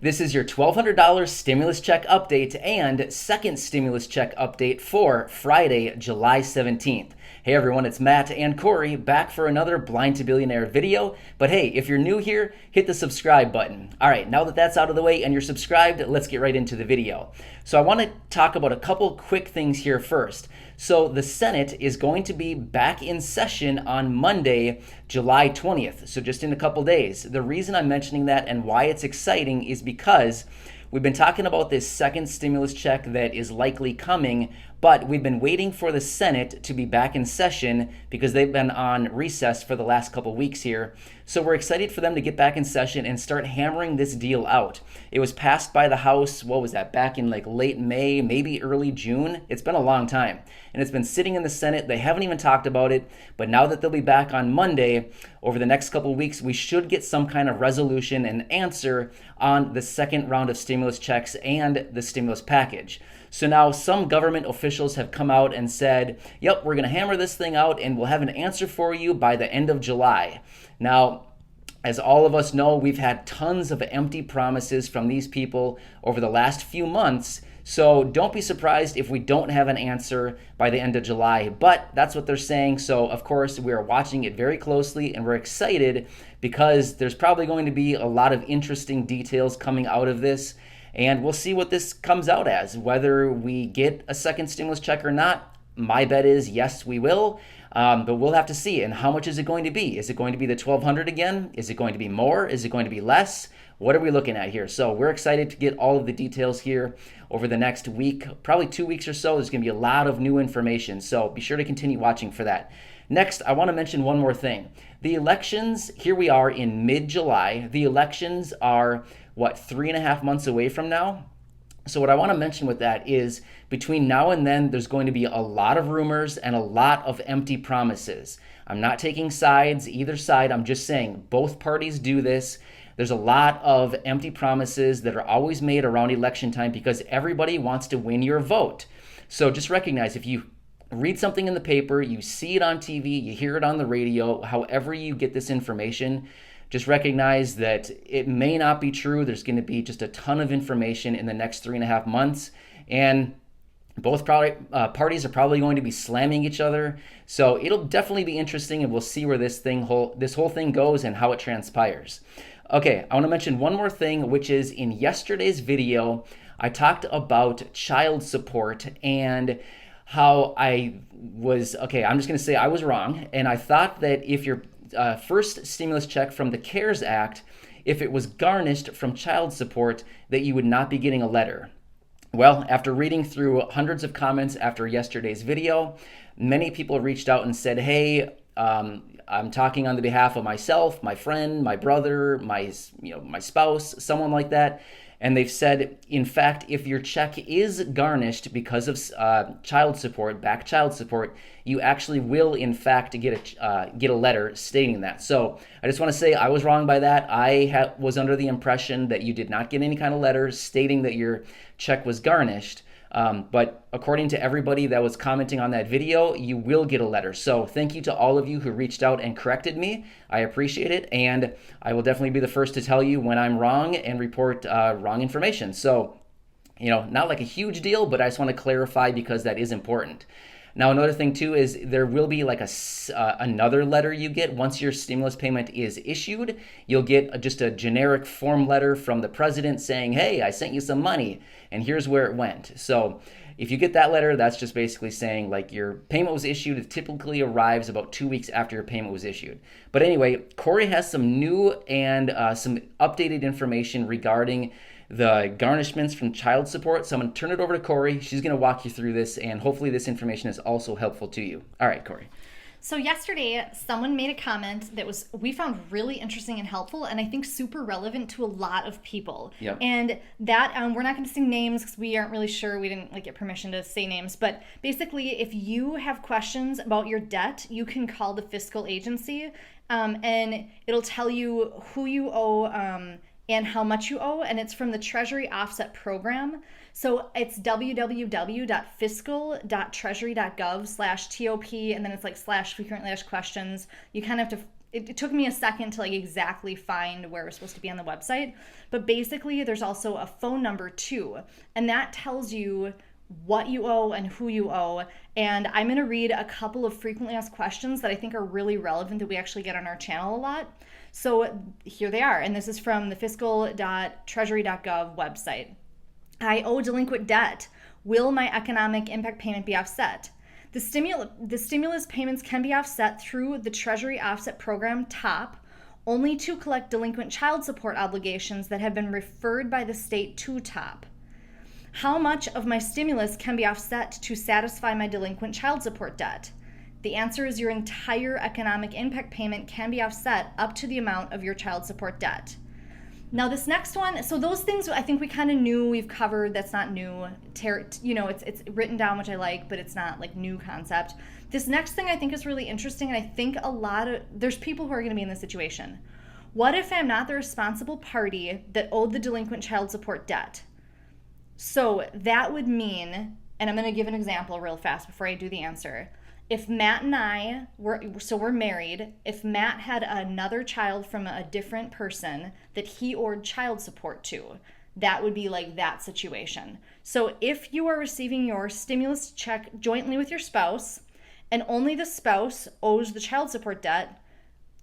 This is your $1,200 stimulus check update and second stimulus check update for Friday, July 17th. Hey everyone, it's Matt and Corey back for another Blind to Billionaire video. But hey, if you're new here, hit the subscribe button. All right, now that that's out of the way and you're subscribed, let's get right into the video. So I want to talk about a couple quick things here first. So the Senate is going to be back in session on Monday, July 20th. So just in a couple days. The reason I'm mentioning that and why it's exciting is because we've been talking about this second stimulus check that is likely coming, but we've been waiting for the Senate to be back in session because they've been on recess for the last couple weeks here. So we're excited for them to get back in session and start hammering this deal out. It was passed by the House, what was that, back in like late May, maybe early June? It's been a long time. And it's been sitting in the Senate. They haven't even talked about it. But now that they'll be back on Monday, over the next couple of weeks, we should get some kind of resolution and answer on the second round of stimulus checks and the stimulus package. So now some government officials have come out and said, yep, we're going to hammer this thing out and we'll have an answer for you by the end of July. Now, as all of us know, we've had tons of empty promises from these people over the last few months. So don't be surprised if we don't have an answer by the end of July, but that's what they're saying. So of course, we are watching it very closely and we're excited because there's probably going to be a lot of interesting details coming out of this. And we'll see what this comes out as, whether we get a second stimulus check or not. My bet is yes, we will, but we'll have to see. And how much is it going to be? Is it going to be the $1,200 again? Is it going to be more? Is it going to be less? What are we looking at here? So we're excited to get all of the details here over the next week, probably 2 weeks or so. There's going to be a lot of new information, so be sure to continue watching for that. Next, I want to mention one more thing. The elections, here we are in mid-July. The elections are, 3.5 months away from now? So what I want to mention with that is between now and then, there's going to be a lot of rumors and a lot of empty promises. I'm not taking sides, either side. I'm just saying both parties do this. There's a lot of empty promises that are always made around election time because everybody wants to win your vote. So just recognize if you read something in the paper, you see it on TV, you hear it on the radio, however you get this information, just recognize that it may not be true. There's going to be just a ton of information in the next 3.5 months. And both parties are probably going to be slamming each other. So it'll definitely be interesting and we'll see where this whole thing goes and how it transpires. Okay, I want to mention one more thing, which is in yesterday's video, I talked about child support and how I'm just going to say I was wrong. And I thought that if your first stimulus check from the CARES Act, if it was garnished from child support, that you would not be getting a letter. Well, after reading through hundreds of comments after yesterday's video, many people reached out and said, hey, I'm talking on the behalf of myself, my friend, my brother, my spouse, someone like that. And they've said, in fact, if your check is garnished because of child support, back child support, you actually will, in fact, get a letter stating that. So I just want to say I was wrong by that. I was under the impression that you did not get any kind of letter stating that your check was garnished. But according to everybody that was commenting on that video, you will get a letter. So thank you to all of you who reached out and corrected me. I appreciate it. And I will definitely be the first to tell you when I'm wrong and report wrong information. So, not like a huge deal, but I just want to clarify because that is important. Now, another thing too is there will be like another letter you get once your stimulus payment is issued. You'll get just a generic form letter from the president saying, hey, I sent you some money and here's where it went. So if you get that letter, that's just basically saying like your payment was issued. It typically arrives about 2 weeks after your payment was issued. But anyway, Corey has some new and some updated information regarding the garnishments from child support. So I'm going to turn it over to Corey. She's going to walk you through this, and hopefully this information is also helpful to you. All right, Corey. So yesterday, someone made a comment that we found really interesting and helpful, and I think super relevant to a lot of people. Yep. And that we're not going to say names because we aren't really sure. We didn't get permission to say names. But basically, if you have questions about your debt, you can call the fiscal agency, and it'll tell you who you owe and how much you owe, and it's from the Treasury Offset Program. So it's www.fiscal.treasury.gov/TOP, and then it's /frequently questions. You kind of have to it took me a second to like exactly find where it's supposed to be on the website. But basically, there's also a phone number too, and that tells you what you owe and who you owe. And I'm going to read a couple of frequently asked questions that I think are really relevant that we actually get on our channel a lot. So here they are, and this is from the fiscal.treasury.gov website. I owe delinquent debt. Will my economic impact payment be offset? The stimulus payments can be offset through the Treasury Offset Program TOP, only to collect delinquent child support obligations that have been referred by the state to TOP. How much of my stimulus can be offset to satisfy my delinquent child support debt? The answer is your entire economic impact payment can be offset up to the amount of your child support debt. Now this next one, so those things I think we kind of knew, we've covered. That's not new. It's written down, which I like, but it's not like new concept. This next thing I think is really interesting, and I think there's people who are going to be in this situation. What if I'm not the responsible party that owed the delinquent child support debt? So that would mean, and I'm going to give an example real fast before I do the answer. If Matt and I we're married, if Matt had another child from a different person that he owed child support to, that would be like that situation. So if you are receiving your stimulus check jointly with your spouse and only the spouse owes the child support debt,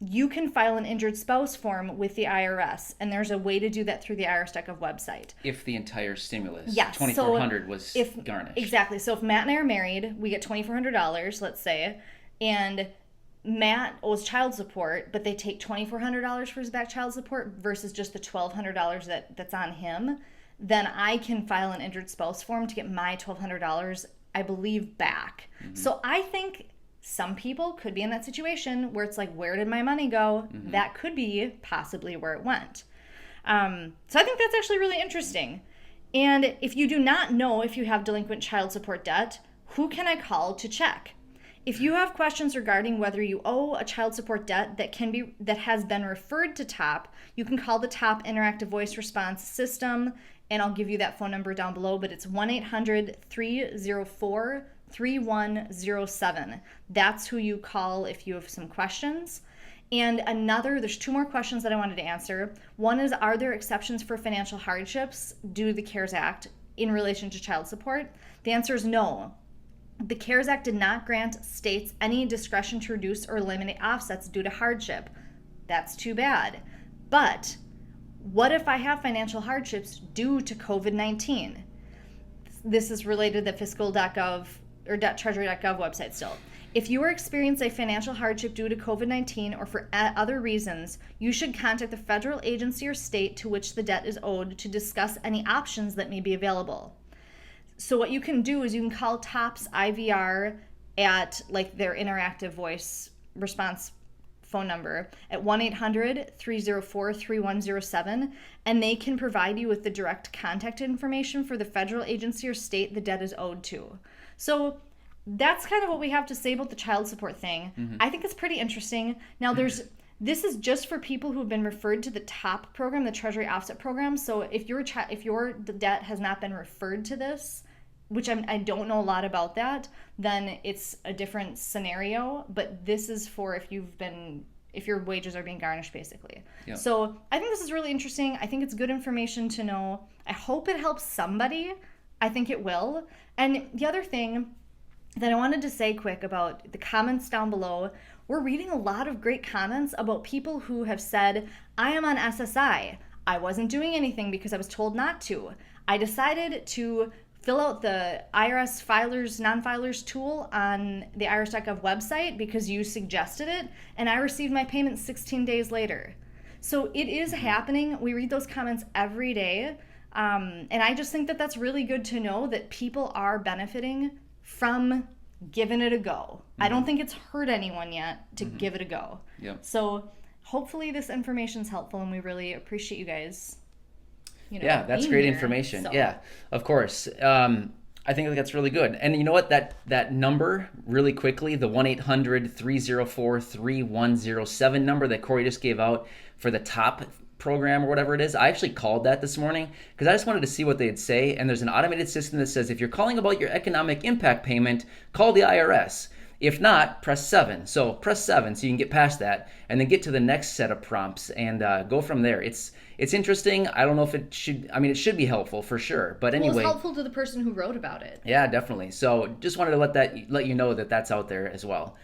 you can file an injured spouse form with the IRS, and there's a way to do that through the IRS.gov website. If the entire stimulus, yes, $2,400 was garnished. Exactly. So if Matt and I are married, we get $2,400, let's say, and Matt owes child support, but they take $2,400 for his back child support versus just the $1,200 that's on him, then I can file an injured spouse form to get my $1,200, I believe, back. Mm-hmm. So I think some people could be in that situation where it's like, where did my money go? Mm-hmm. That could be possibly where it went. So I think that's actually really interesting. And if you do not know if you have delinquent child support debt, who can I call to check? If you have questions regarding whether you owe a child support debt that has been referred to TOP, you can call the TOP Interactive Voice Response System, and I'll give you that phone number down below, but it's 1-800-304-3107. That's who you call if you have some questions. And there's two more questions that I wanted to answer. One is, are there exceptions for financial hardships due to the CARES Act in relation to child support? The answer is no. The CARES Act did not grant states any discretion to reduce or eliminate offsets due to hardship. That's too bad. But what if I have financial hardships due to COVID-19? This is related to the fiscal.gov or treasury.gov website still. If you are experiencing a financial hardship due to COVID-19 or for other reasons, you should contact the federal agency or state to which the debt is owed to discuss any options that may be available. So what you can do is you can call TOPS IVR at like their interactive voice response phone number at 1-800-304-3107, and they can provide you with the direct contact information for the federal agency or state the debt is owed to. So that's kind of what we have to say about the child support thing. Mm-hmm. I think it's pretty interesting. Now this is just for people who've been referred to the TOP program, the Treasury Offset Program. So if your debt has not been referred to this, which I don't know a lot about that, then it's a different scenario. But this is for if your wages are being garnished, basically. Yep. So I think this is really interesting. I think it's good information to know. I hope it helps somebody. I think it will. And the other thing that I wanted to say quick about the comments down below, we're reading a lot of great comments about people who have said, I am on SSI. I wasn't doing anything because I was told not to. I decided to fill out the IRS filers, non-filers tool on the IRS.gov website because you suggested it, and I received my payment 16 days later. So it is happening. We read those comments every day, and I just think that that's really good to know that people are benefiting from giving it a go. Mm-hmm. I don't think it's hurt anyone yet to give it a go. Yep. So hopefully this information is helpful, and we really appreciate you guys. Yeah, that's great information. So. Yeah, of course. I think that's really good. And you know what? That number, really quickly, the 1-800-304-3107 number that Corey just gave out for the TOP program or whatever it is, I actually called that this morning because I just wanted to see what they'd say. And there's an automated system that says if you're calling about your economic impact payment, call the IRS. If not, press 7. So press 7 so you can get past that, and then get to the next set of prompts and go from there. It's interesting. I don't know if it should. I mean, it should be helpful for sure. But anyway, well, it's helpful to the person who wrote about it. Yeah, definitely. So just wanted to let you know that that's out there as well.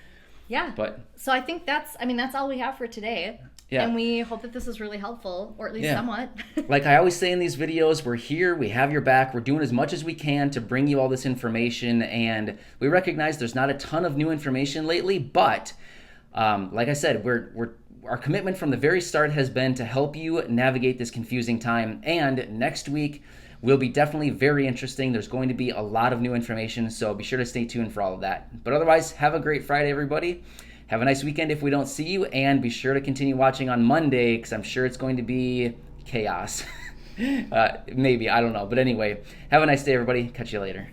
Yeah. But so I think that's all we have for today. Yeah. And we hope that this is really helpful, or at least somewhat. Like I always say in these videos, we're here, we have your back, we're doing as much as we can to bring you all this information, and we recognize there's not a ton of new information lately, but like I said, our commitment from the very start has been to help you navigate this confusing time, and next week will be definitely very interesting. There's going to be a lot of new information, so be sure to stay tuned for all of that. But otherwise, have a great Friday, everybody. Have a nice weekend if we don't see you, and be sure to continue watching on Monday because I'm sure it's going to be chaos. Maybe, I don't know. But anyway, have a nice day, everybody. Catch you later.